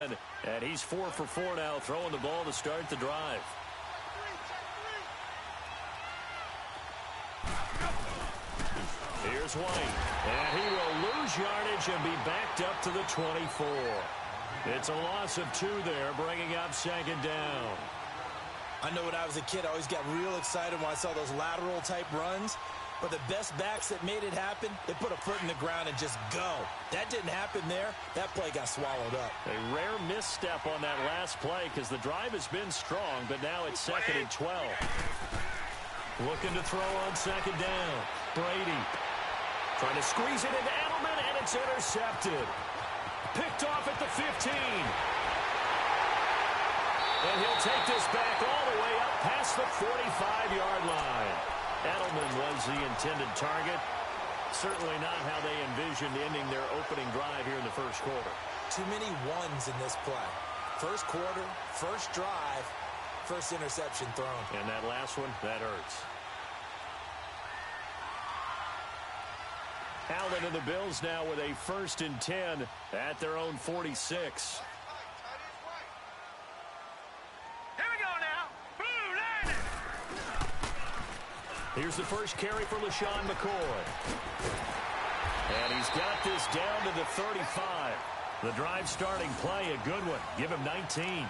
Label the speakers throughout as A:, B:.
A: 10, and he's 4 for 4 now, throwing the ball to start the drive. Here's White, and he will lose yardage and be backed up to the 24. It's a loss of 2 there, bringing up second down.
B: I know when I was a kid, I always got real excited when I saw those lateral-type runs. But the best backs that made it happen, they put a foot in the ground and just go. That didn't happen there. That play got swallowed up.
A: A rare misstep on that last play because the drive has been strong, but now it's 2nd and 12. Looking to throw on second down. Brady trying to squeeze it into Edelman, and it's intercepted. Picked off at the 15. And he'll take this back all the way up past the 45-yard line. Edelman was the intended target. Certainly not how they envisioned ending their opening drive here in the first quarter.
B: Too many ones in this play. First quarter, first drive, first interception thrown.
A: And that last one, that hurts. Allen and the Bills now with a 1st and 10 at their own 46. Here's the first carry for LaShawn McCoy. And he's got this down to the 35. The drive starting play, a good one. Give him 19.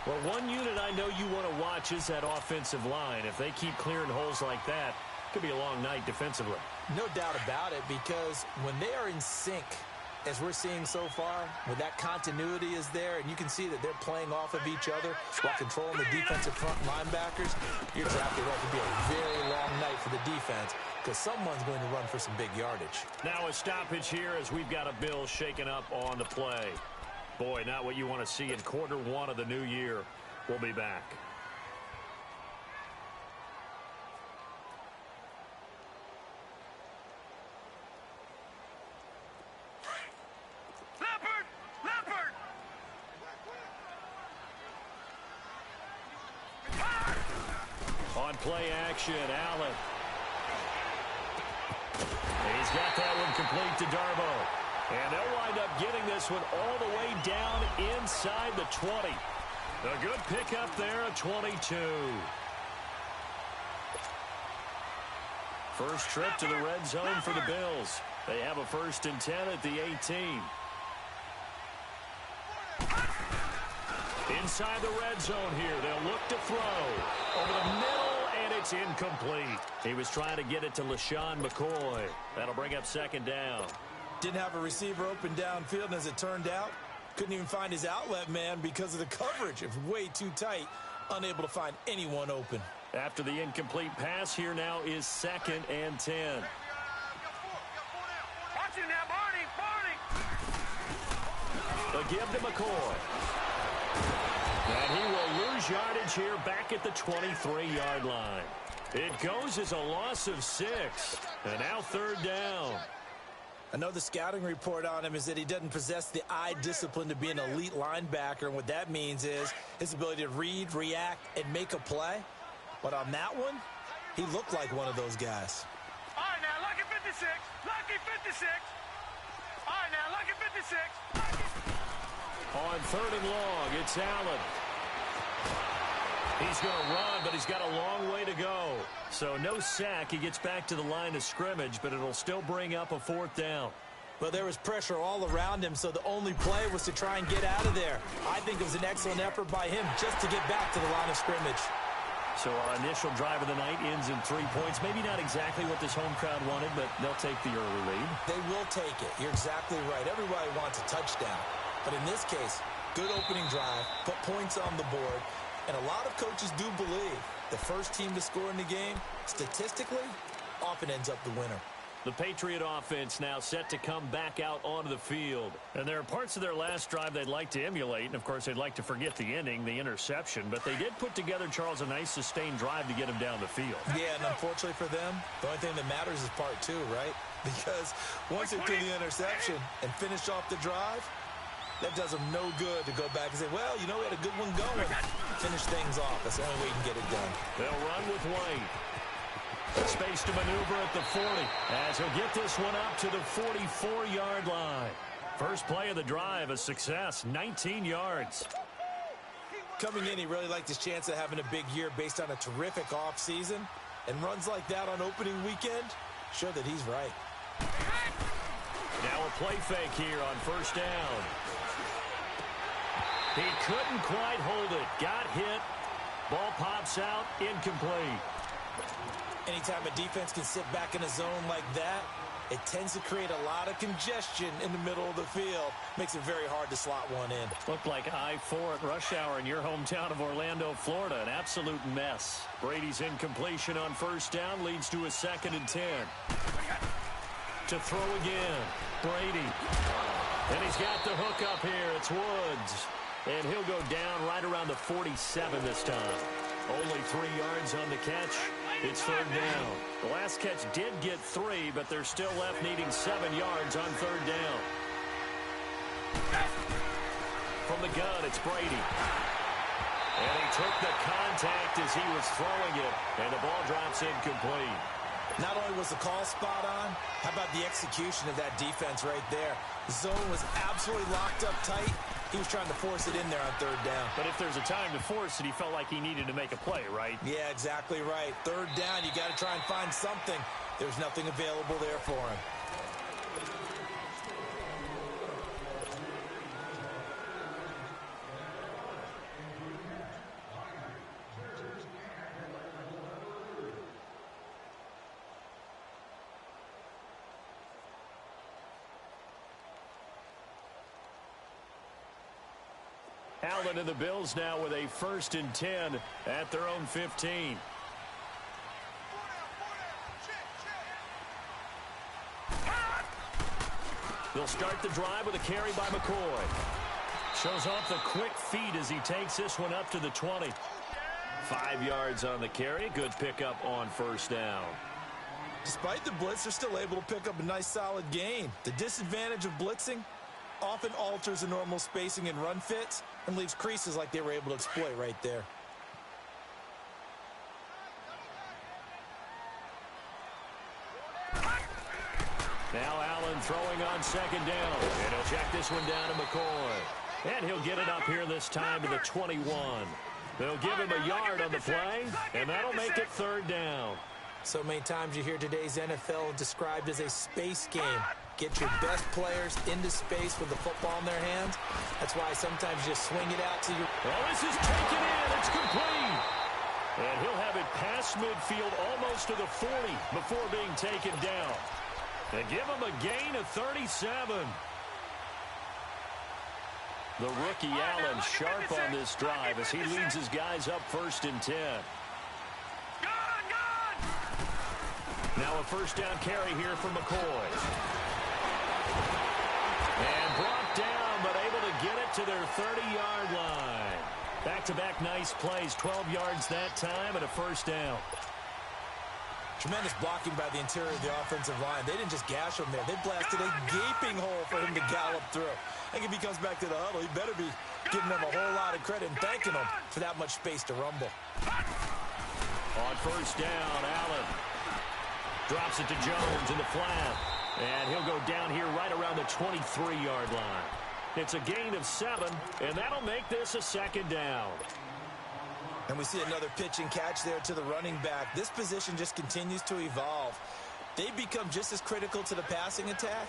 A: Well, one unit I know you want to watch is that offensive line. If they keep clearing holes like that, it could be a long night defensively.
B: No doubt about it, because when they are in sync, as we're seeing so far, when that continuity is there, and you can see that they're playing off of each other while controlling the defensive front linebackers, you're drafted. That could be a very long night for the defense because someone's going to run for some big yardage.
A: Now a stoppage here as we've got a Bill shaken up on the play. Boy, not what you want to see in quarter 1 of the new year. We'll be back. On play action, Allen. He's got that one complete to Darbo. And they'll wind up getting this one all the way down inside the 20. A good pickup there at 22. First trip to the red zone for the Bills. They have a 1st and 10 at the 18. Inside the red zone here. They'll look to throw over the middle, and it's incomplete. He was trying to get it to LaShawn McCoy. That'll bring up second down.
B: Didn't have a receiver open downfield, and as it turned out, couldn't even find his outlet man because of the coverage. It was way too tight, unable to find anyone open.
A: After the incomplete pass, here now is 2nd and 10.
C: Watch it now, Barney.
A: A give to McCoy. And he will lose yardage here back at the 23-yard line. It goes as a loss of 6. And now 3rd down.
B: I know the scouting report on him is that he doesn't possess the eye discipline to be an elite linebacker. And what that means is his ability to read, react, and make a play. But on that one, he looked like one of those guys.
C: All right, now, lucky 56. Lucky 56. All right, now, lucky 56.
A: On 3rd and long, it's Allen. He's going to run, but he's got a long way to go. So no sack. He gets back to the line of scrimmage, but it'll still bring up a 4th down.
B: Well, there was pressure all around him, so the only play was to try and get out of there. I think it was an excellent effort by him just to get back to the line of scrimmage.
A: So our initial drive of the night ends in 3 points. Maybe not exactly what this home crowd wanted, but they'll take the early lead.
B: They will take it. You're exactly right. Everybody wants a touchdown. But in this case, good opening drive, put points on the board, and a lot of coaches do believe the first team to score in the game, statistically, often ends up the winner.
A: The Patriot offense now set to come back out onto the field. And there are parts of their last drive they'd like to emulate. And, of course, they'd like to forget the ending, the interception. But they did put together, Charles, a nice sustained drive to get him down the field.
B: Yeah, and unfortunately for them, the only thing that matters is part 2, right? Because once they do the interception and finish off the drive, that does them no good to go back and say, well, you know, we had a good one going. Finish things off. That's the only way you can get it done.
A: They'll run with White. Space to maneuver at the 40 as he'll get this one up to the 44-yard line. First play of the drive, a success, 19 yards.
B: Coming in, he really liked his chance of having a big year based on a terrific offseason. And runs like that on opening weekend show that he's right.
A: Now a play fake here on first down. He couldn't quite hold it. Got hit. Ball pops out, incomplete.
B: Anytime a defense can sit back in a zone like that, it tends to create a lot of congestion in the middle of the field. Makes it very hard to slot one in.
A: Looked like I-4 at rush hour in your hometown of Orlando, Florida. An absolute mess. Brady's incompletion on first down leads to a 2nd and 10. To throw again. Brady. And he's got the hook up here. It's Woods. And he'll go down right around the 47 this time. Only 3 yards on the catch. It's 3rd down. The last catch did get 3, but they're still left needing 7 yards on 3rd down. From the gun, it's Brady. And he took the contact as he was throwing it, and the ball drops incomplete.
B: Not only was the call spot on, how about the execution of that defense right there? The zone was absolutely locked up tight. He was trying to force it in there on 3rd down.
A: But if there's a time to force it, he felt like he needed to make a play, right?
B: Yeah, exactly right. 3rd down, you got to try and find something. There's nothing available there for him.
A: Allen and the Bills now with a 1st and 10 at their own 15. They'll start the drive with a carry by McCoy. Shows off the quick feet as he takes this one up to the 20. 5 yards on the carry. Good pickup on first down.
B: Despite the blitz, they're still able to pick up a nice solid gain. The disadvantage of blitzing often alters the normal spacing and run fits and leaves creases like they were able to exploit right there.
A: Now Allen throwing on 2nd down. And he'll check this one down to McCoy. And he'll get it up here this time to the 21. They'll give him a yard on the play, and that'll make it 3rd down.
B: So many times you hear today's NFL described as a space game. Get your best players into space with the football in their hands. That's why sometimes you just swing it out to your...
A: Well, this is taken in. It's complete. And he'll have it past midfield almost to the 40 before being taken down. They give him a gain of 37. The rookie Allen sharp on this drive as he leads his guys up 1st and 10. Now a 1st down carry here for McCoy. And brought down, but able to get it to their 30-yard line. Back-to-back nice plays, 12 yards that time, and a 1st down.
B: Tremendous blocking by the interior of the offensive line. They didn't just gash him there. They blasted a gaping hole for him to gallop through. I think if he comes back to the huddle, he better be giving them a whole lot of credit and thanking them for that much space to rumble.
A: On 1st down, Allen drops it to Jones in the flat. And he'll go down here right around the 23-yard line. It's a gain of 7, and that'll make this a 2nd down.
B: And we see another pitch and catch there to the running back. This position just continues to evolve. They become just as critical to the passing attack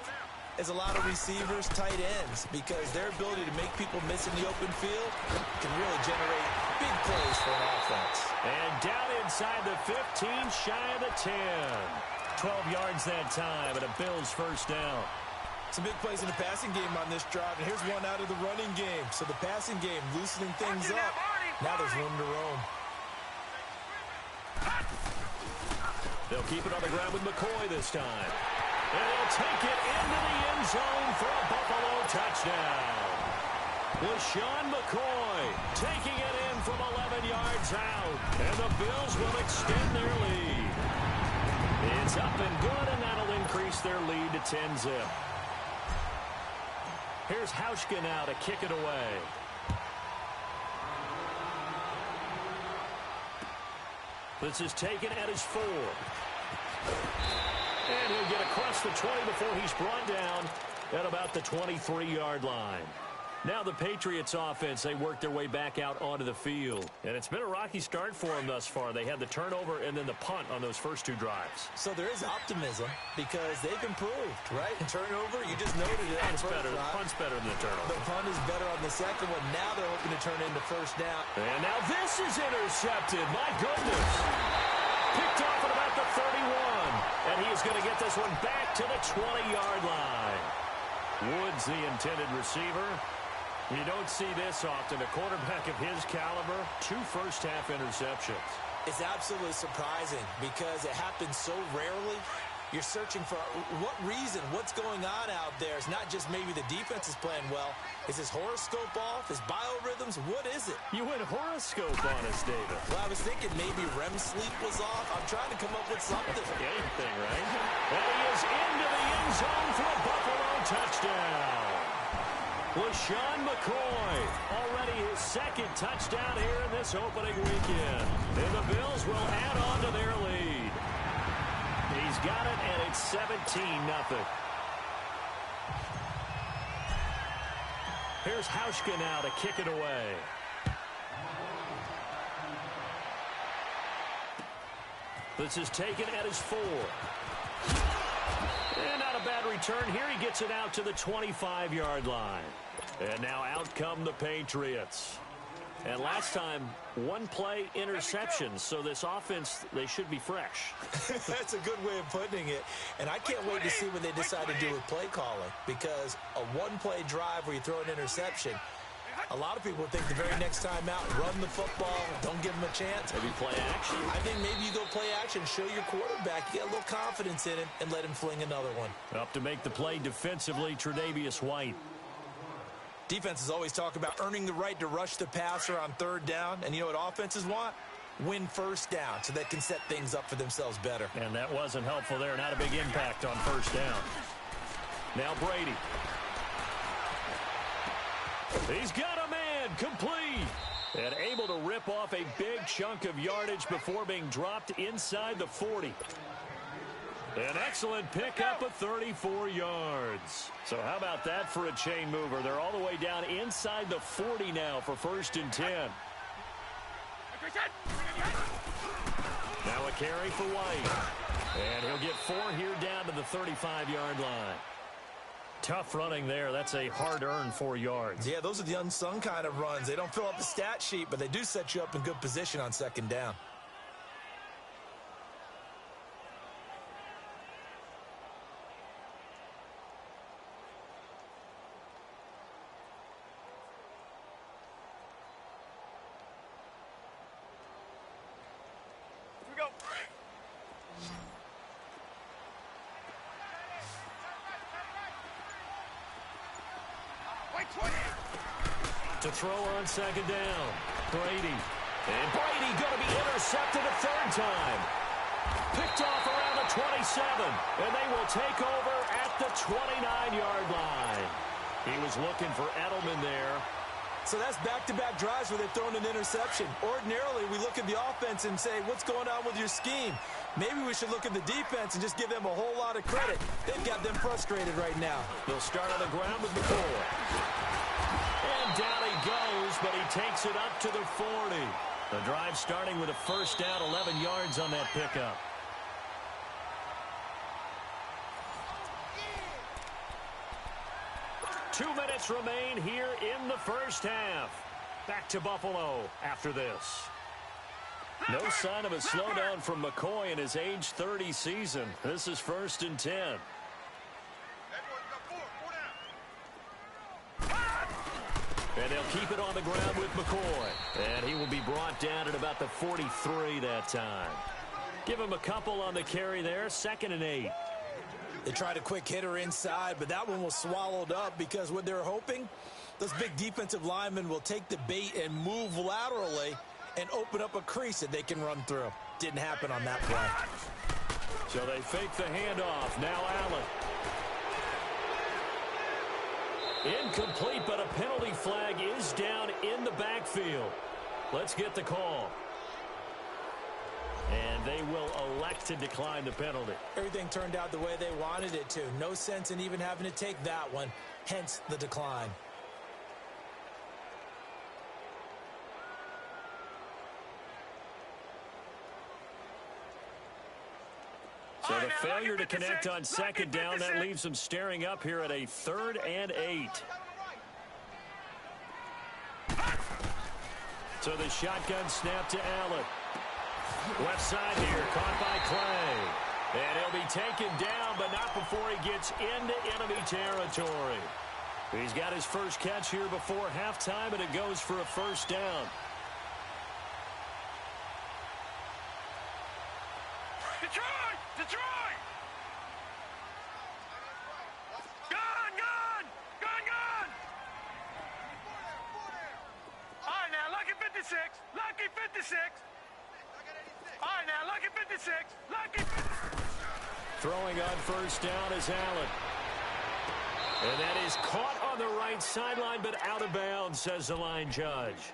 B: as a lot of receivers, tight ends, because their ability to make people miss in the open field can really generate big plays for an offense.
A: And down inside the 15, shy of the 10. 12 yards that time, and a Bills 1st down.
B: Some big plays in the passing game on this drive, and here's one out of the running game. So the passing game loosening things up. Now there's room to roam.
A: They'll keep it on the ground with McCoy this time. And they'll take it into the end zone for a Buffalo touchdown. LaShawn McCoy taking it in from 11 yards out. And the Bills will extend their lead. It's up and good, and that'll increase their lead to 10-zip. Here's Hauschka now to kick it away. This is taken at his 4. And he'll get across the 20 before he's brought down at about the 23-yard line. Now the Patriots offense, they work their way back out onto the field. And it's been a rocky start for them thus far. They had the turnover and then the punt on those first two drives.
B: So there is optimism because they've improved, right? Turnover, you just noted it.
A: The punt's better than the turnover.
B: The punt is better on the second one. Now they're hoping to turn into first down.
A: And now this is intercepted. My goodness. Picked off at about the 31. And he is going to get this one back to the 20-yard line. Woods, the intended receiver. You don't see this often. A quarterback of his caliber, 2 first-half interceptions.
B: It's absolutely surprising because it happens so rarely. You're searching for what reason, what's going on out there. It's not just maybe the defense is playing well. Is his horoscope off? His biorhythms? What is it?
A: You went horoscope on us, David.
B: Well, I was thinking maybe REM sleep was off. I'm trying to come up with something.
A: Anything, right? And he is into the end zone for a Buffalo touchdown. LaShawn McCoy, already his second touchdown here in this opening weekend. And the Bills will add on to their lead. He's got it, and it's 17-0. Here's Hauschka now to kick it away. This is taken at his 4. And not a bad return here. He gets it out to the 25-yard line. And now out come the Patriots. And last time, 1-play interception. So this offense, they should be fresh.
B: That's a good way of putting it. And I can't wait to see what they decide to do with play calling. Because a 1-play drive where you throw an interception, a lot of people think the very next time out, run the football, don't give them a chance.
A: Maybe play action.
B: I think maybe you go play action, show your quarterback, you get a little confidence in him, and let him fling another one.
A: Up to make the play defensively, Tre'Davious White.
B: Defenses always talk about earning the right to rush the passer on 3rd down. And you know what offenses want? Win first down so they can set things up for themselves better.
A: And that wasn't helpful there. Not a big impact on first down. Now Brady. He's got a man complete. And able to rip off a big chunk of yardage before being dropped inside the 40. An excellent pickup of 34 yards. So how about that for a chain mover? They're all the way down inside the 40 now for 1st and 10. Now a carry for White. And he'll get 4 here down to the 35-yard line. Tough running there. That's a hard-earned 4 yards.
B: Yeah, those are the unsung kind of runs. They don't fill up the stat sheet, but they do set you up in good position on 2nd down.
A: To throw on 2nd down. Brady. And Brady going to be intercepted a 3rd time. Picked off around the 27. And they will take over at the 29-yard line. He was looking for Edelman there.
B: So that's back-to-back drives where they've thrown an interception. Ordinarily, we look at the offense and say, what's going on with your scheme? Maybe we should look at the defense and just give them a whole lot of credit. They've got them frustrated right now.
A: They'll start on the ground with McCoy. And down he goes, but he takes it up to the 40. The drive starting with a 1st down, 11 yards on that pickup. Two minutes remain here in the 1st half. Back to Buffalo after this. No sign of a slowdown from McCoy in his age 30 season. This is 1st and 10. And they'll keep it on the ground with McCoy. And he will be brought down at about the 43 that time. Give him a couple on the carry there. 2nd and 8.
B: They tried a quick hitter inside, but that one was swallowed up because what they're hoping, those big defensive linemen will take the bait and move laterally and open up a crease that they can run through. Didn't happen on that play.
A: So they fake the handoff. Now Allen. Incomplete, but a penalty flag is down in the backfield. Let's get the call. And they will elect to decline the penalty.
B: Everything turned out the way they wanted it to. No sense in even having to take that one, hence the decline.
A: So the failure to connect on second down, that leaves them staring up here at a 3rd and 8. So the shotgun snap to Allen. Left side here, caught by Clay. And he'll be taken down, but not before he gets into enemy territory. He's got his first catch here before halftime, and it goes for a first down.
C: Detroit! Detroit! Gone! Gone! Gone! Gone! All right, now, lucky 56. Lucky 56. All right, now, lucky 56. Lucky 56.
A: Throwing on first down is Allen. And that is caught on the right sideline, but out of bounds, says the line judge.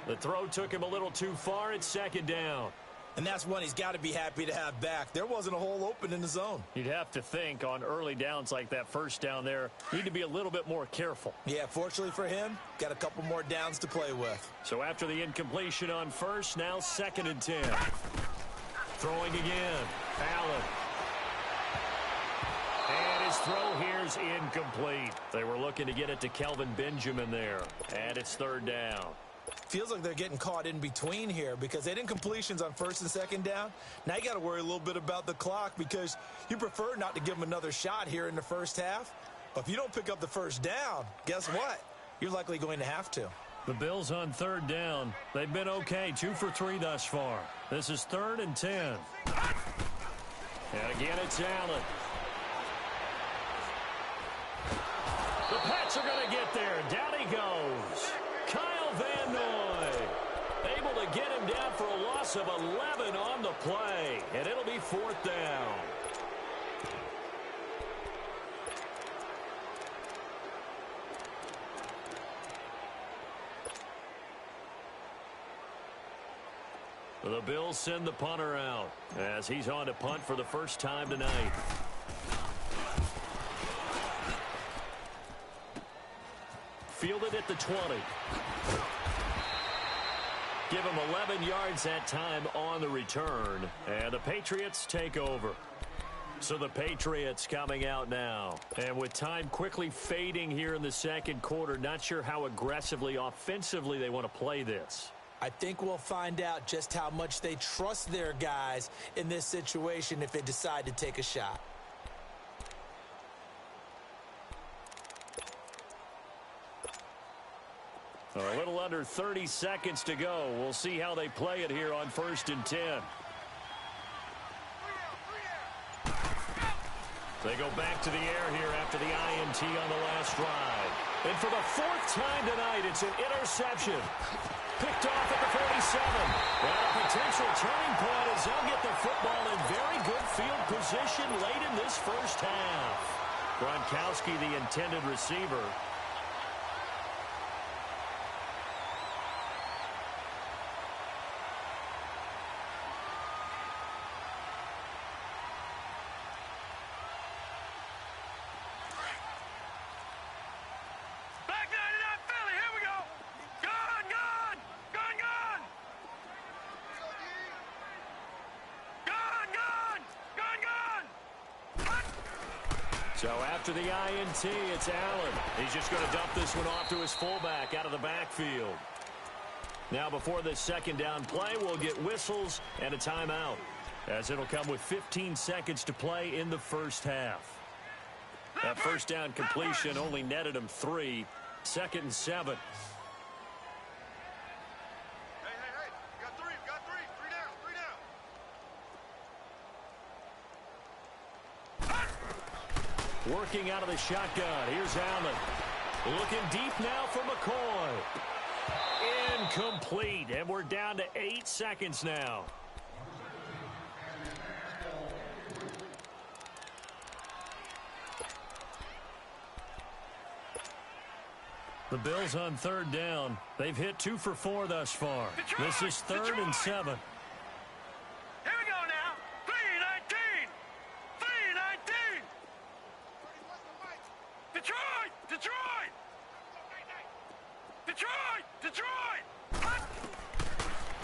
A: The throw took him a little too far. It's second down.
B: And that's one he's got to be happy to have back. There wasn't a hole open in the zone.
A: You'd have to think on early downs like that first down there, need to be a little bit more careful.
B: Yeah, fortunately for him, got a couple more downs to play with.
A: So after the incompletion on first, now 2nd and 10. Throwing again. Allen. And his throw here's incomplete. They were looking to get it to Kelvin Benjamin there. And it's 3rd down.
B: Feels like they're getting caught in between here because they didn't completions on first and second down. Now you got to worry a little bit about the clock because you prefer not to give them another shot here in the first half. But if you don't pick up the first down, guess what? You're likely going to have to.
A: The Bills on 3rd down. They've been okay, 2 for 3 thus far. This is 3rd and 10. And again, it's Allen. The Pats are going to get there. Down he goes. Kyle Van Noy able to get him down for a loss of 11 on the play. And it'll be 4th down. The Bills send the punter out as he's on to punt for the first time tonight. Fielded at the 20. Give him 11 yards that time on the return. And the Patriots take over. So the Patriots coming out now. And with time quickly fading here in the second quarter, not sure how aggressively, offensively they want to play this.
B: I think we'll find out just how much they trust their guys in this situation if they decide to take a shot.
A: A little under 30 seconds to go. We'll see how they play it here on 1st and 10. They go back to the air here after the INT on the last drive. And for the 4th time tonight, it's an interception. Picked off at the 47. And a potential turning point as they'll get the football in very good field position late in this first half. Gronkowski, the intended receiver. So after the INT, it's Allen. He's just going to dump this one off to his fullback out of the backfield. Now before this second down play, we'll get whistles and a timeout, as it'll come with 15 seconds to play in the first half. That first down completion only netted him 3. 2nd and 7. Working out of the shotgun. Here's Allen. Looking deep now for McCoy. Incomplete. And we're down to 8 seconds now. The Bills on 3rd down. They've hit 2 for 4 thus far. This is 3rd and 7.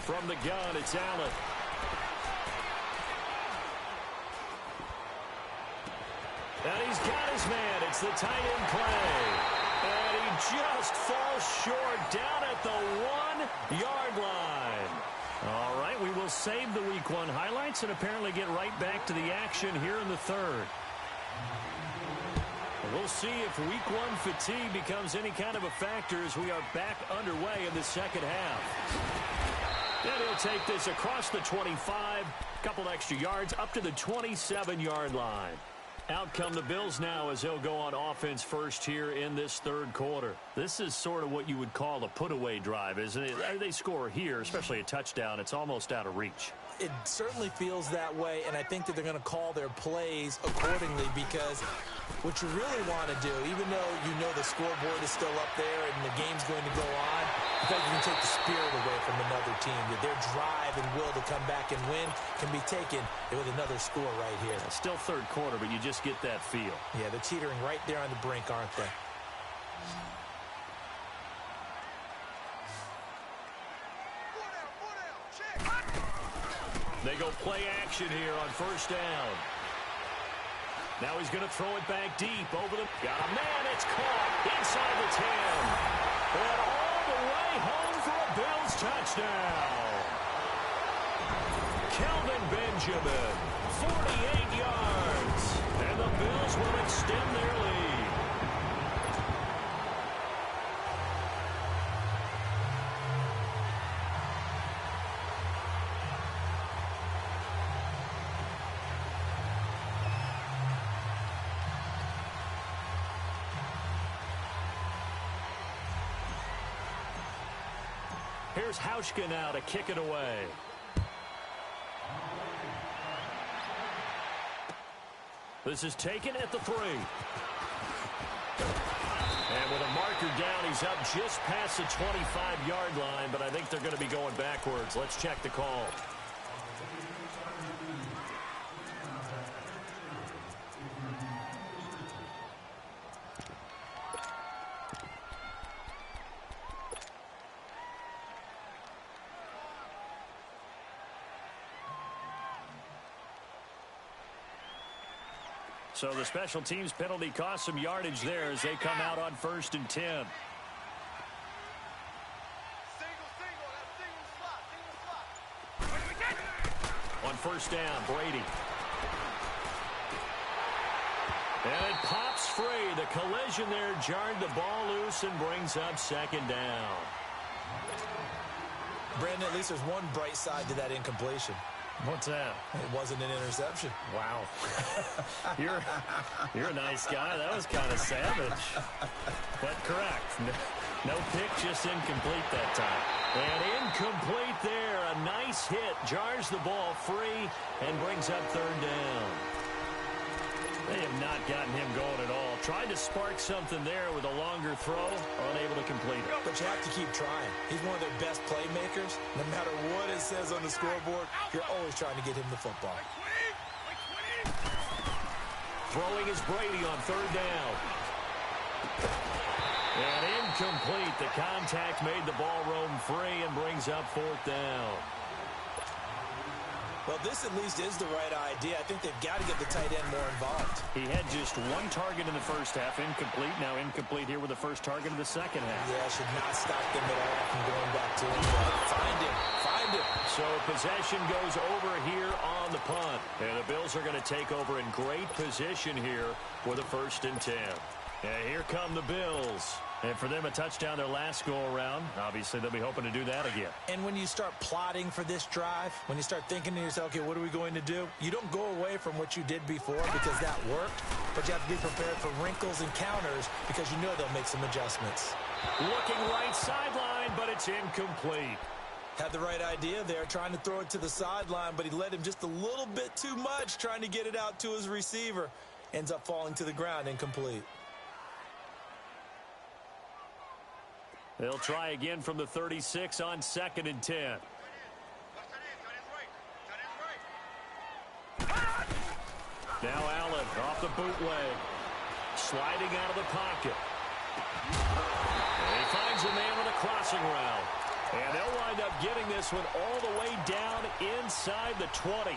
A: From the gun, it's Allen. And he's got his man. It's the tight end play. And he just falls short down at the 1-yard line. All right, we will save the Week 1 highlights and apparently get right back to the action here in the third. We'll see if Week 1 fatigue becomes any kind of a factor as we are back underway in the second half. And he'll take this across the 25, a couple extra yards, up to the 27-yard line. Out come the Bills now as they'll go on offense first here in this third quarter. This is sort of what you would call a put-away drive, isn't it? They score here, especially a touchdown. It's almost out of reach.
B: It certainly feels that way, and I think that they're going to call their plays accordingly because what you really want to do, even though you know the scoreboard is still up there and the game's going to go on, because you can take the spirit away from another team. That their drive and will to come back and win can be taken with another score right here.
A: Still third quarter, but you just get that feel.
B: Yeah, they're teetering right there on the brink, aren't they?
A: They go play action here on first down. Now he's going to throw it back deep over the... Got a man, it's caught inside the 10. And all the way home for a Bills touchdown. Kelvin Benjamin, 48 yards. And the Bills will extend their lead. Here's Hauschka now to kick it away. This is taken at the 3. And with a marker down, he's up just past the 25-yard line, but I think they're going to be going backwards. Let's check the call. So the special teams penalty cost some yardage there as they come out on 1st and 10. On first down, Brady. And it pops free. The collision there jarred the ball loose and brings up 2nd down.
B: Brandon, at least there's one bright side to that incompletion.
A: What's that?
B: It wasn't an interception.
A: Wow. You're a nice guy. That was kind of savage. But correct. No pick, just incomplete that time. And incomplete there. A nice hit. Jars the ball free and brings up 3rd down. They have not gotten him going at all. Tried to spark something there with a longer throw. Unable to complete it.
B: But you have to keep trying. He's one of their best playmakers. No matter what it says on the scoreboard, you're always trying to get him the football.
A: Throwing is Brady on 3rd down. And incomplete. The contact made the ball roam free and brings up 4th down.
B: Well, this at least is the right idea. I think they've got to get the tight end more involved.
A: He had just 1 target in the first half, incomplete. Now incomplete here with the first target of the second half.
B: Yeah, should not stop them at all from going back to him. Find him. Find him.
A: So possession goes over here on the punt. And the Bills are going to take over in great position here with a 1st and 10. And here come the Bills. And for them, a touchdown their last go-around. Obviously, they'll be hoping to do that again.
B: And when you start plotting for this drive, when you start thinking to yourself, okay, what are we going to do? You don't go away from what you did before because that worked, but you have to be prepared for wrinkles and counters because you know they'll make some adjustments.
A: Looking right sideline, but it's incomplete.
B: Had the right idea there, trying to throw it to the sideline, but he led him just a little bit too much, trying to get it out to his receiver. Ends up falling to the ground, incomplete.
A: They'll try again from the 36 on 2nd and 10. Now Allen off the bootleg. Sliding out of the pocket. And he finds a man with a crossing route. And they'll wind up getting this one all the way down inside the 20.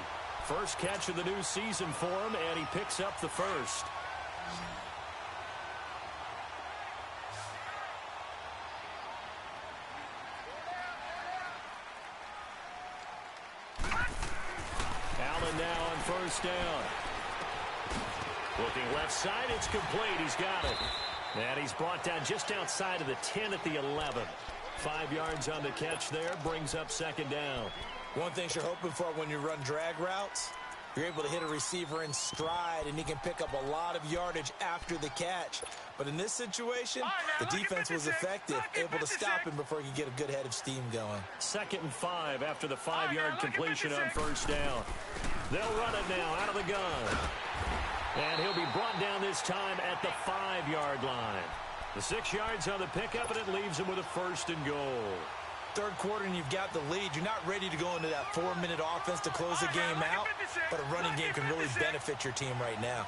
A: First catch of the new season for him, and he picks up the first. Allen now on first down. Looking left side, it's complete. He's got it. And he's brought down just outside of the 10 at the 11. 5 yards on the catch there, brings up second down.
B: One thing you're hoping for when you run drag routes, you're able to hit a receiver in stride, and he can pick up a lot of yardage after the catch. But in this situation, the defense was effective, able to stop him before he could get a good head of steam going.
A: 2nd and 5 after the 5-yard completion on first down. They'll run it now out of the gun. And he'll be brought down this time at the 5-yard line. The 6 yards on the pickup, and it leaves him with a 1st and goal.
B: Third quarter, and you've got the lead. You're not ready to go into that 4-minute offense to close the game out, but a running game can really benefit your team right now.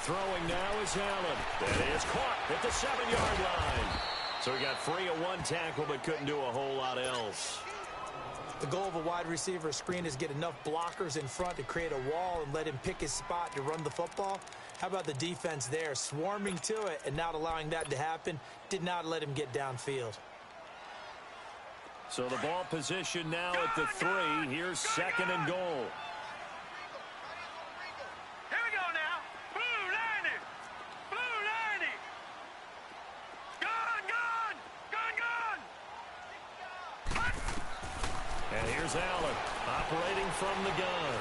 A: Throwing now is Allen. That is caught at the 7-yard line. So he got free of one tackle, but couldn't do a whole lot else.
B: The goal of a wide receiver screen is get enough blockers in front to create a wall and let him pick his spot to run the football. How about the defense there, swarming to it and not allowing that to happen? Did not let him get downfield.
A: So the ball position now at the 3. Here's 2nd and goal.
C: Here we go now. Blue 90. Blue 90. Gun, gun. Gun, gun.
A: And here's Allen operating from the gun.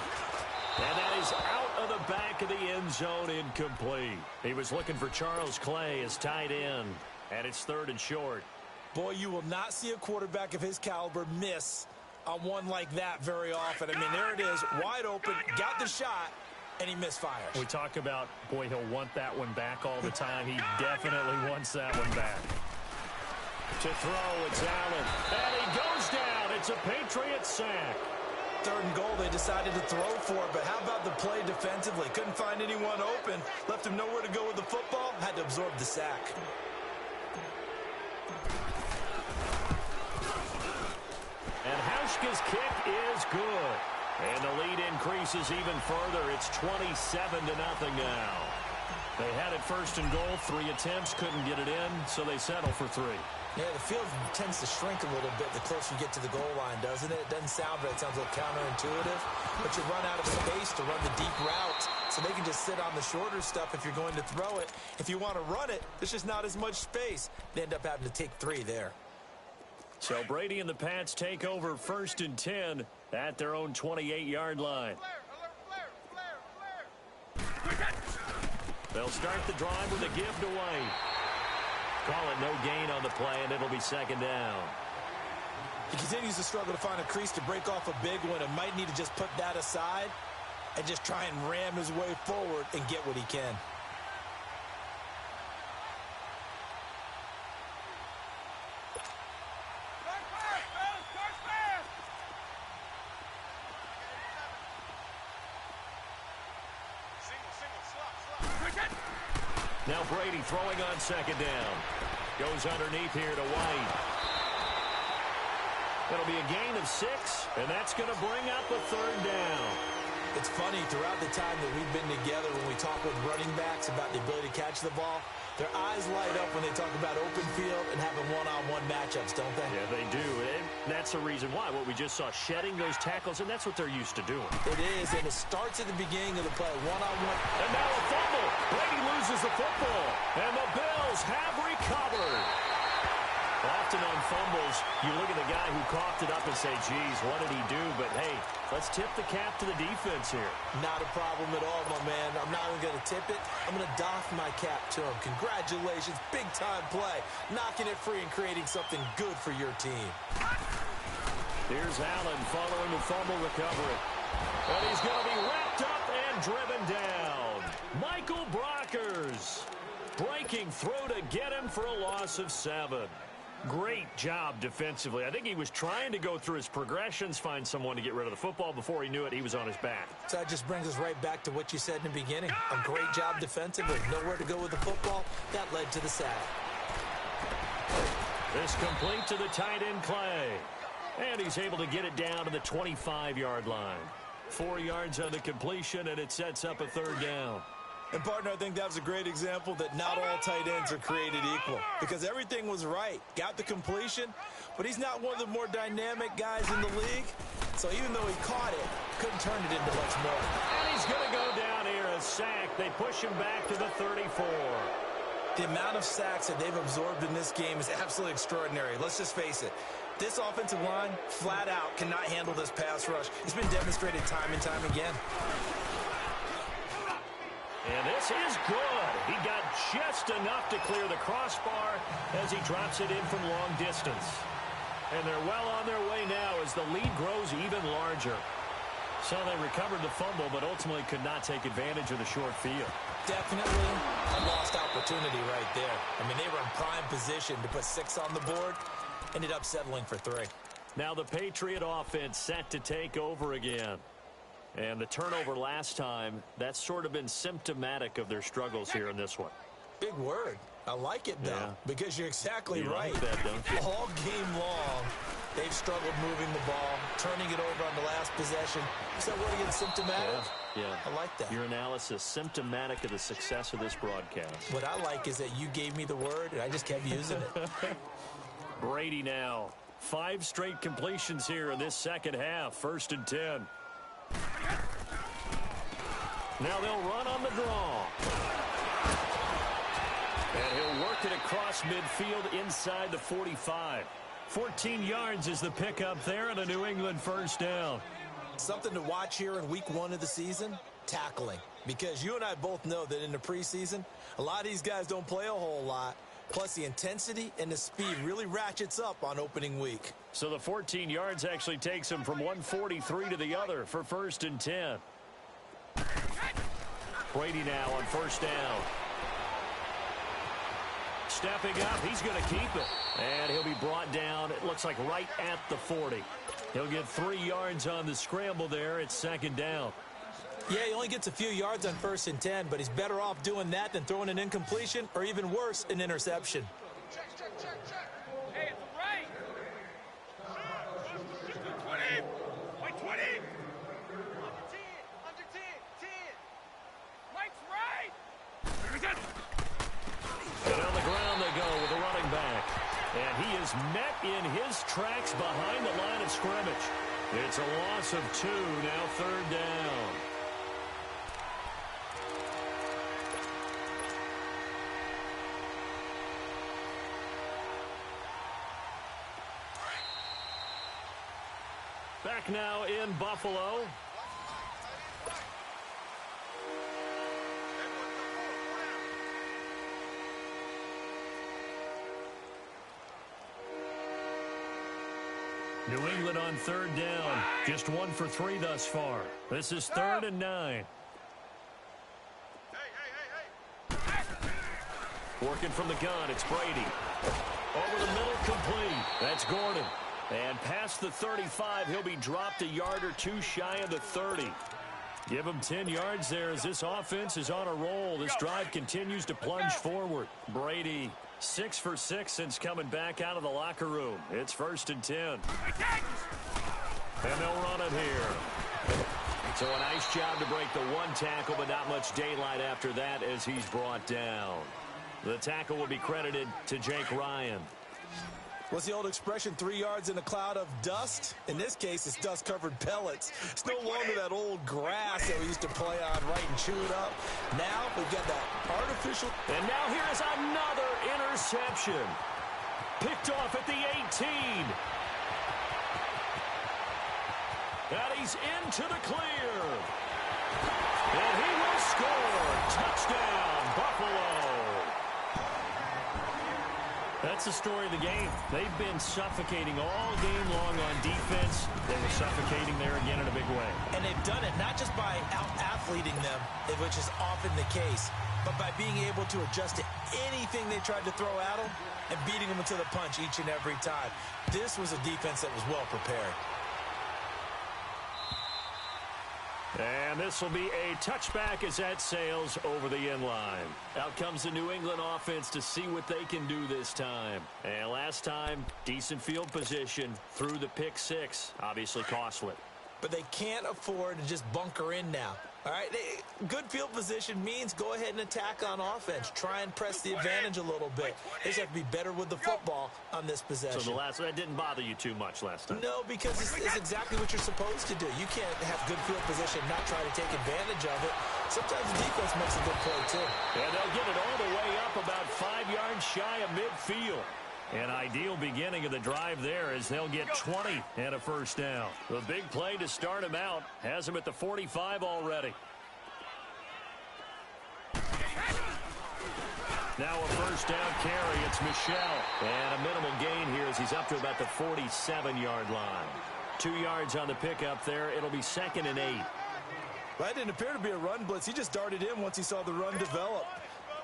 A: And that is out of the back of the end zone, incomplete. He was looking for Charles Clay as tight end. And it's 3rd and short.
B: Boy, you will not see a quarterback of his caliber miss on one like that very often. I mean, there it is, wide open, got the shot, and he misfires.
D: We talk about, boy, he'll want that one back all the time. He definitely wants that one back.
A: To throw, it's Allen. And he goes down. It's a Patriot sack.
B: 3rd and goal, they decided to throw for it, but how about the play defensively? Couldn't find anyone open, left him nowhere to go with the football, had to absorb the sack.
A: And Hauschka's kick is good. And the lead increases even further. It's 27-0 now. They had it 1st and goal, 3 attempts, couldn't get it in, so they settle for 3.
B: Yeah, the field tends to shrink a little bit the closer you get to the goal line, doesn't it? It doesn't sound right. It sounds a little counterintuitive. But you run out of space to run the deep route, so they can just sit on the shorter stuff if you're going to throw it. If you want to run it, there's just not as much space. They end up having to take 3 there.
A: So Brady and the Pats take over 1st and 10 at their own 28-yard line. They'll start the drive with a give to White. Call it no gain on the play, and it'll be 2nd down.
B: He continues to struggle to find a crease to break off a big one and might need to just put that aside and just try and ram his way forward and get what he can.
A: Now Brady throwing on 2nd down. Goes underneath here to White. That'll be a gain of 6, and that's going to bring up a 3rd down.
B: It's funny, throughout the time that we've been together, when we talk with running backs about the ability to catch the ball, their eyes light up when they talk about open field and having one-on-one matchups, don't they?
A: Yeah, they do. And that's the reason why. What we just saw, shedding those tackles, and that's what they're used to doing.
B: It is, and it starts at the beginning of the play, one-on-one.
A: And now a fumble. Brady loses the football, and the Bills have recovered. Often on fumbles, you look at the guy who coughed it up and say, geez, what did he do? But, hey, let's tip the cap to the defense here.
B: Not a problem at all, my man. I'm not even going to tip it. I'm going to doff my cap to him. Congratulations, big-time play. Knocking it free and creating something good for your team.
A: Here's Allen following the fumble recovery. And he's going to be wrapped up and driven down. Michael Brockers breaking through to get him for a loss of 7. Great job defensively. I think he was trying to go through his progressions, find someone to get rid of the football. Before he knew it, he was on his back.
B: So that just brings us right back to what you said in the beginning. A great job defensively. Nowhere to go with the football. That led to the sack.
A: This complete to the tight end Clay. And he's able to get it down to the 25-yard line. 4 yards on the completion, and it sets up a third down.
B: And, partner, I think that was a great example that not all tight ends are created equal because everything was right. Got the completion, but he's not one of the more dynamic guys in the league. So even though he caught it, couldn't turn it into much more.
A: And he's going to go down here, a sack. They push him back to the 34.
B: The amount of sacks that they've absorbed in this game is absolutely extraordinary. Let's just face it. This offensive line, flat out, cannot handle this pass rush. It's been demonstrated time and time again.
A: And this is good. He got just enough to clear the crossbar as he drops it in from long distance. And they're well on their way now as the lead grows even larger. So they recovered the fumble, but ultimately could not take advantage of the short field.
B: Definitely a lost opportunity right there. I mean, they were in prime position to put 6 on the board. Ended up settling for 3.
A: Now the Patriot offense set to take over again. And the turnover last time, that's sort of been symptomatic of their struggles here in this one.
B: Big word. I like it, though, because you're exactly right.
A: Like that, don't you?
B: All game long, they've struggled moving the ball, turning it over on the last possession. Is that what again, symptomatic?
A: Yeah.
B: I like that.
A: Your analysis, symptomatic of the success of this broadcast.
B: What I like is that you gave me the word, and I just kept using it.
A: Brady now. 5 straight completions here in this second half. 1st and 10. Now they'll run on the draw. And he'll work it across midfield inside the 45. 14 yards is the pickup there and a New England first down.
B: Something to watch here in week 1 of the season, tackling. Because you and I both know that in the preseason, a lot of these guys don't play a whole lot. Plus, the intensity and the speed really ratchets up on opening week.
A: So the 14 yards actually takes him from 143 to the other for 1st and 10. Brady now on 1st down. Stepping up, he's going to keep it. And he'll be brought down, it looks like right at the 40. He'll get 3 yards on the scramble there. It's 2nd down.
B: Yeah, he only gets a few yards on 1st and 10, but he's better off doing that than throwing an incompletion or even worse, an interception.
C: Check. Hey, it's right. 20. Wait, 20. Under 10. Mike's right.
A: And on the ground they go with a running back. And he is met in his tracks behind the line of scrimmage. It's a loss of 2, now 3rd down. Back now in Buffalo. New England on 3rd down. Just 1 for 3 thus far. This is 3rd and 9. Working from the gun, it's Brady. Over the middle, complete. That's Gordon. And past the 35, he'll be dropped a yard or 2 shy of the 30. Give him 10 yards there as this offense is on a roll. This drive continues to plunge forward. Brady, 6 for 6 since coming back out of the locker room. It's 1st and 10. And they'll run it here. So a nice job to break the 1 tackle, but not much daylight after that as he's brought down. The tackle will be credited to Jake Ryan.
B: What's the old expression, 3 yards in a cloud of dust? In this case, it's dust-covered pellets. It's no longer that old grass that we used to play on, right, and chew it up. Now we've got that artificial.
A: And now here's another interception. Picked off at the 18. And he's into the clear. And he will score. Touchdown, Buffalo. That's the story of the game. They've been suffocating all game long on defense. They were suffocating there again in a big way.
B: And they've done it not just by out-athleting them, which is often the case, but by being able to adjust to anything they tried to throw at them and beating them into the punch each and every time. This was a defense that was well prepared.
A: And this will be a touchback as that sails over the end line. Out comes the New England offense to see what they can do this time. And last time, decent field position through the pick six. Obviously costly.
B: But they can't afford to just bunker in now. All right, good field position means go ahead and attack on offense. Try and press the advantage a little bit. They just have to be better with the football on this possession.
A: So that didn't bother you too much last time?
B: No, because it's exactly what you're supposed to do. You can't have good field position and not try to take advantage of it. Sometimes the defense makes a good play, too.
A: And they'll get it all the way up about 5 yards shy of midfield. An ideal beginning of the drive there as they'll get 20 and a first down. The big play to start him out has him at the 45 already. Now a first down carry. It's Michel. And a minimal gain here as he's up to about the 47-yard line. 2 yards on the pickup there. It'll be 2nd and 8.
B: That didn't appear to be a run blitz. He just darted in once he saw the run develop.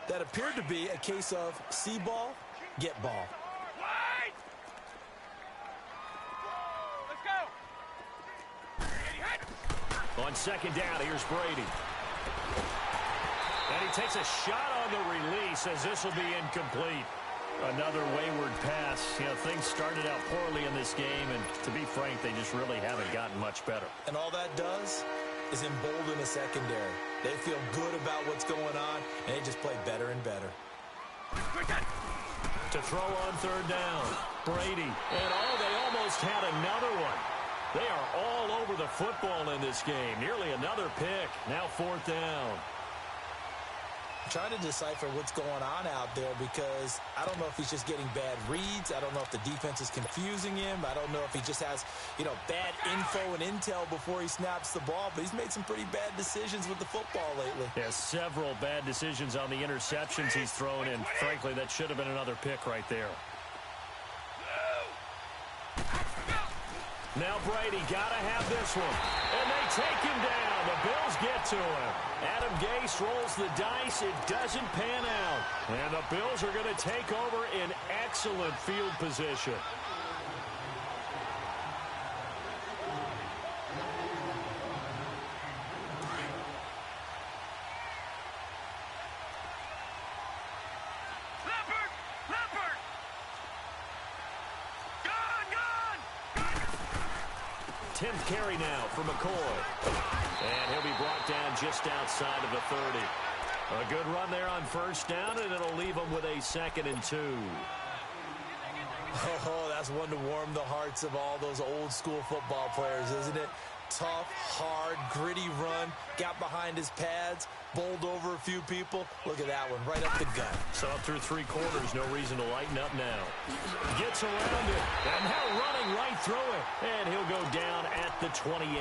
B: That appeared to be a case of see ball, get ball.
A: On 2nd down, here's Brady. And he takes a shot on the release as this will be incomplete. Another wayward pass. You know, things started out poorly in this game, and to be frank, they just really haven't gotten much better.
B: And all that does is embolden a secondary. They feel good about what's going on, and they just play better and better.
A: To throw on 3rd down, Brady. And they almost had another one. They are all over the football in this game. Nearly another pick. Now 4th down.
B: I'm trying to decipher what's going on out there because I don't know if he's just getting bad reads. I don't know if the defense is confusing him. I don't know if he just has, bad info and intel before he snaps the ball. But he's made some pretty bad decisions with the football lately.
A: Yeah, several bad decisions on the interceptions he's thrown in. Frankly, that should have been another pick right there. Now Brady got to have this one. And they take him down. The Bills get to him. Adam Gase rolls the dice. It doesn't pan out. And the Bills are going to take over in excellent field position.
C: Leopard!
A: 10th carry now for McCoy. And he'll be brought down just outside of the 30. A good run there on 1st down, and it'll leave him with a 2nd and 2.
B: Oh, that's one to warm the hearts of all those old school football players, isn't it? Tough, hard, gritty run. Got behind his pads, bowled over a few people. Look at that one, right up the gut.
A: So through 3 quarters, no reason to lighten up now. Gets around it, and now running right through it. And he'll go down at the 28.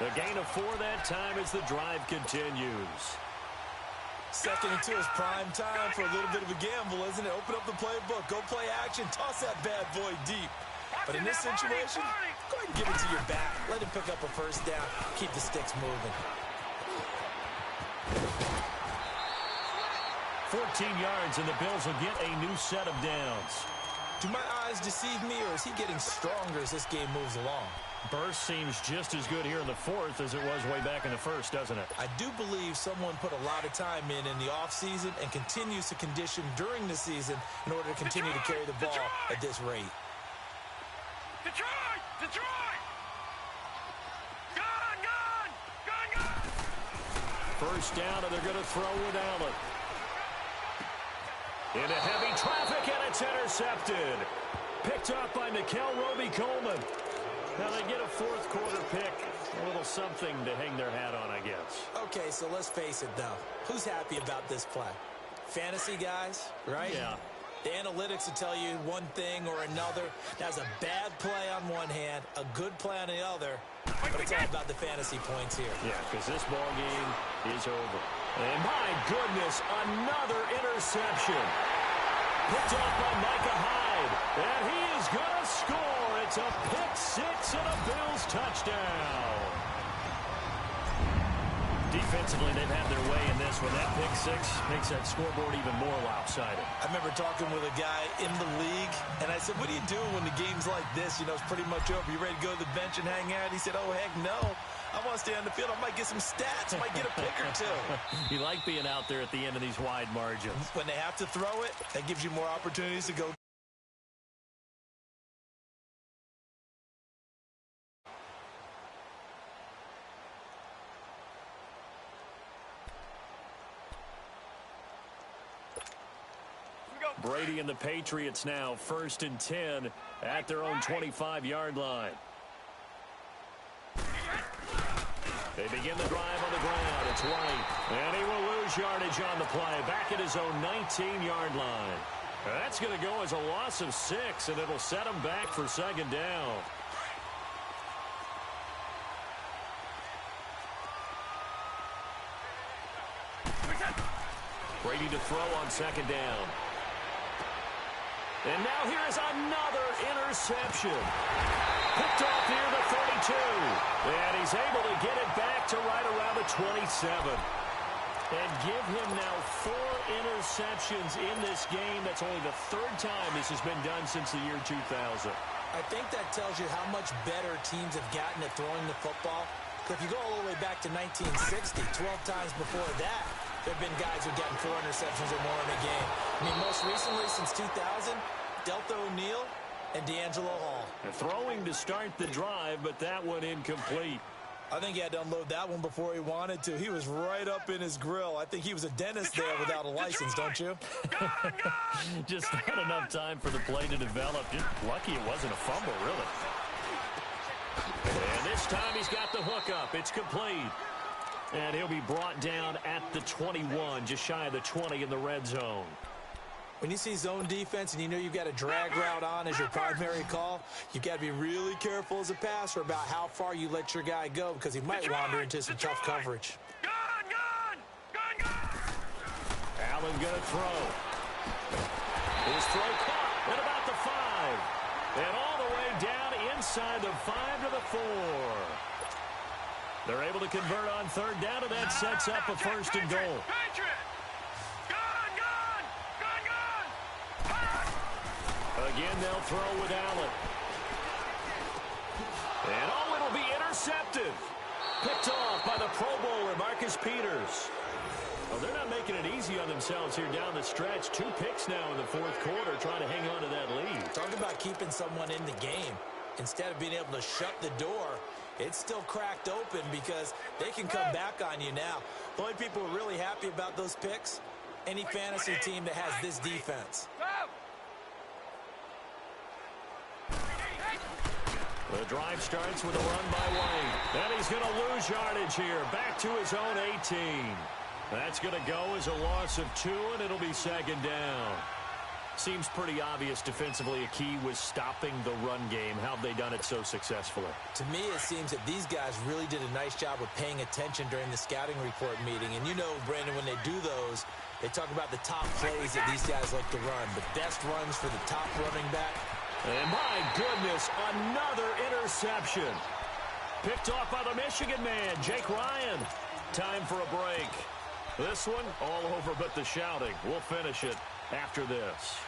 A: The gain of 4 that time as the drive continues.
B: 2nd and 2 is prime time for a little bit of a gamble, isn't it? Open up the playbook, go play action, toss that bad boy deep. But in this situation, go ahead and give it to your back. Let him pick up a 1st down. Keep the sticks moving.
A: 14 yards, and the Bills will get a new set of downs.
B: Do my eyes deceive me, or is he getting stronger as this game moves along?
A: Burst seems just as good here in the 4th as it was way back in the 1st, doesn't it?
B: I do believe someone put a lot of time in the offseason and continues to condition during the season in order to continue to carry the ball at this rate.
C: Detroit! Gun!
A: 1st down, and they're going to throw with Allen. Into heavy traffic, and it's intercepted. Picked up by Nikel Roby-Coleman. Now they get a 4th quarter pick. A little something to hang their hat on, I guess.
B: Okay, so let's face it, though. Who's happy about this play? Fantasy guys, right?
A: Yeah.
B: The analytics will tell you one thing or another. That's a bad play on one hand, a good play on the other. But it's all about the fantasy points here.
A: Yeah, because this ball game is over. And my goodness, another interception. Picked up by Micah Hyde. And he is going to score. It's a pick 6 and a Bills touchdown. Defensively, they've had their way in this one. That pick 6 makes that scoreboard even more lopsided.
B: I remember talking with a guy in the league, and I said, what do you do when the game's like this? You know, it's pretty much over. You ready to go to the bench and hang out? He said, oh, heck no. I want to stay on the field. I might get some stats. Might get a pick or two.
D: You like being out there at the end of these wide margins.
B: When they have to throw it, that gives you more opportunities to go.
D: Brady and the Patriots now 1st and 10 at their own 25-yard line. They begin the drive on the ground. It's White. And he will lose yardage on the play. Back at his own 19-yard line. That's going to go as a loss of 6, and it'll set him back for 2nd down. Brady to throw on 2nd down. And now here is another interception. Picked off near the 32. And he's able to get it back to right around the 27. And give him now 4 interceptions in this game. That's only the 3rd time this has been done since the year 2000.
B: I think that tells you how much better teams have gotten at throwing the football. If you go all the way back to 1960, 12 times before that, there have been guys who've gotten 4 interceptions or more in a game. I mean, most recently, since 2000, Delta O'Neal and D'Angelo Hall.
D: Throwing to start the drive, but that one incomplete.
B: I think he had to unload that one before he wanted to. He was right up in his grill. I think he was a dentist there without a license, don't you?
D: Just not enough time for the play to develop. Just lucky it wasn't a fumble, really. And this time he's got the hook up. It's complete. And he'll be brought down at the 21, just shy of the 20 in the red zone.
B: When you see zone defense and you know you've got a drag route on as your primary call, you've got to be really careful as a passer about how far you let your guy go because he might wander into some tough coverage.
D: Allen going to throw. His throw caught at about the 5. And all the way down inside the 5 to the 4. They're able to convert on 3rd down, and that sets up a 1st and goal. Again, they'll throw with Allen. And oh, it'll be intercepted. Picked off by the Pro Bowler, Marcus Peters. Well, they're not making it easy on themselves here down the stretch. 2 picks now in the 4th quarter, trying to hang on to that lead.
B: Talk about keeping someone in the game. Instead of being able to shut the door, it's still cracked open because they can come back on you now. The only people who are really happy about those picks, any fantasy team that has this defense.
D: The drive starts with a run by White. And he's going to lose yardage here. Back to his own 18. That's going to go as a loss of 2, and it'll be 2nd down. Seems pretty obvious defensively a key was stopping the run game. How have they done it so successfully?
B: To me, it seems that these guys really did a nice job of paying attention during the scouting report meeting. And you know, Brandon, when they do those, they talk about the top plays that these guys like to run. The best runs for the top running back.
D: And my goodness, another interception. Picked off by the Michigan man, Jake Ryan. Time for a break. This one, all over but the shouting. We'll finish it after this.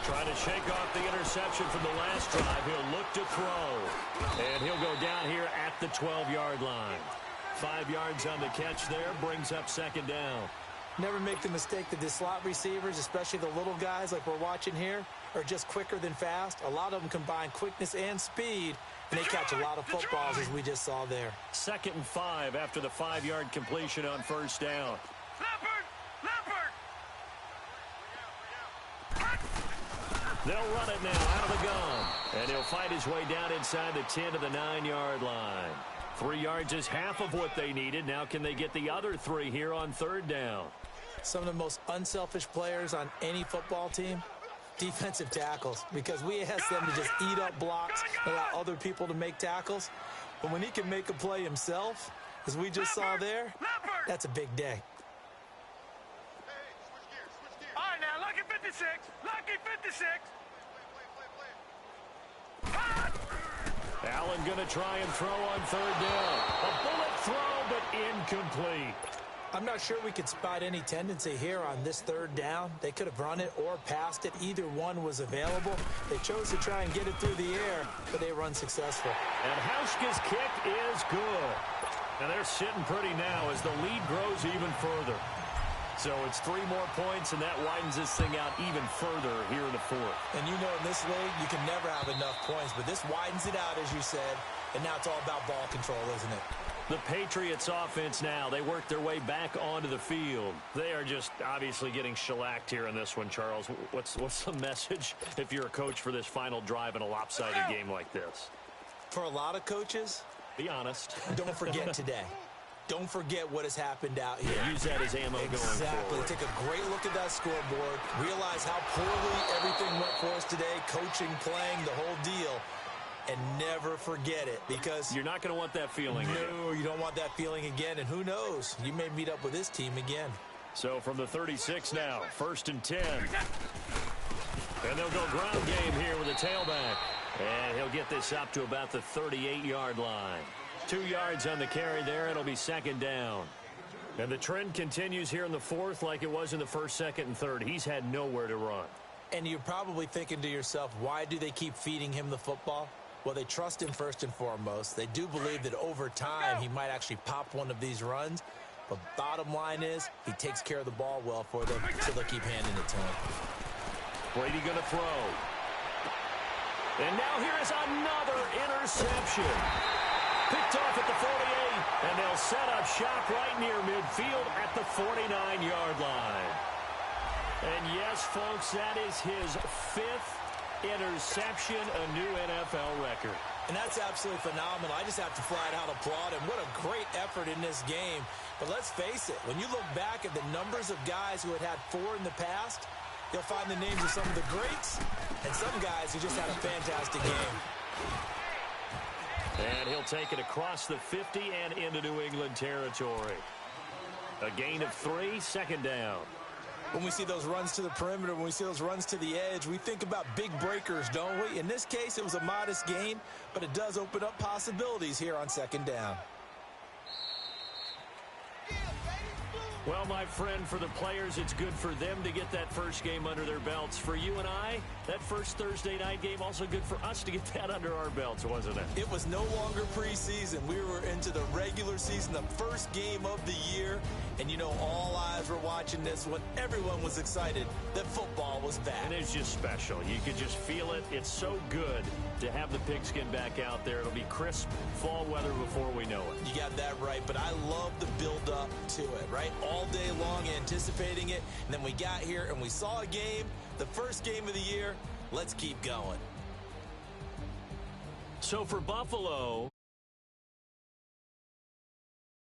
D: Trying to shake off the interception from the last drive. He'll look to throw. And he'll go down here at the 12-yard line. 5 yards on the catch there. Brings up 2nd down.
B: Never make the mistake that the slot receivers, especially the little guys like we're watching here, are just quicker than fast. A lot of them combine quickness and speed, and they catch a lot of footballs, as we just saw there.
D: 2nd and 5 after the 5-yard completion on 1st down. They'll run it now out of the gun. And he'll fight his way down inside the 10 to the 9-yard line. 3 yards is half of what they needed. Now can they get the other 3 here on 3rd down?
B: Some of the most unselfish players on any football team, defensive tackles, because we ask them to just eat up blocks, allow other people to make tackles. But when he can make a play himself, as we just saw there, that's a big day.
C: All right, now, lucky 56. Lucky 56.
D: Allen going to try and throw on 3rd down. A bullet throw, but incomplete.
B: I'm not sure we could spot any tendency here on this third down. They could have run it or passed it. Either one was available. They chose to try and get it through the air, but they were unsuccessful.
A: And Hauschka's kick is good. And they're sitting pretty now as the lead grows even further. So it's 3 more points, and that widens this thing out even further here in the fourth.
B: And you know in this league, you can never have enough points, but this widens it out, as you said, and now it's all about ball control, isn't it?
A: The Patriots offense now, they work their way back onto the field. They are just obviously getting shellacked here in this one, Charles. What's the message if you're a coach for this final drive in a lopsided game like this?
B: For a lot of coaches,
A: be honest.
B: Don't forget today. Don't forget what has happened out here.
A: Use that as ammo going forward.
B: Exactly. Take a great look at that scoreboard. Realize how poorly everything went for us today. Coaching, playing, the whole deal. And never forget it, because
A: you're not going to want that feeling again.
B: No, you don't want that feeling again. And who knows? You may meet up with this team again.
A: So from the 36 now, 1st and 10. And they'll go ground game here with a tailback. And he'll get this up to about the 38-yard line. 2 yards on the carry there. It'll be 2nd down. And the trend continues here in the fourth like it was in the 1st, 2nd, and 3rd. He's had nowhere to run.
B: And you're probably thinking to yourself, why do they keep feeding him the football? Well, they trust him first and foremost. They do believe that over time he might actually pop one of these runs. But bottom line is he takes care of the ball well for them, so they'll keep handing it to him.
A: Brady going to throw. And now here is another interception. Picked off at the 48, and they'll set up shop right near midfield at the 49-yard line. And yes, folks, that is his 5th interception, a new NFL record.
B: And that's absolutely phenomenal. I just have to flat out applaud him. What a great effort in this game. But let's face it, when you look back at the numbers of guys who had 4 in the past, you'll find the names of some of the greats and some guys who just had a fantastic game.
A: And he'll take it across the 50 and into New England territory. A gain of 3, 2nd down.
B: When we see those runs to the perimeter, when we see those runs to the edge, we think about big breakers, don't we? In this case, it was a modest gain, but it does open up possibilities here on 2nd down.
A: Well, my friend, for the players, it's good for them to get that first game under their belts. For you and I, that first Thursday night game, also good for us to get that under our belts, wasn't it?
B: It was no longer preseason. We were into the regular season, the first game of the year. And, you know, all eyes were watching this when everyone was excited that football was back.
A: And it's just special. You could just feel it. It's so good to have the pigskin back out there. It'll be crisp fall weather before we know it.
B: You got that right, but I love the build-up to it, right? All day long anticipating it, and then we got here and we saw a game, the first game of the year. Let's keep going.
A: So for Buffalo,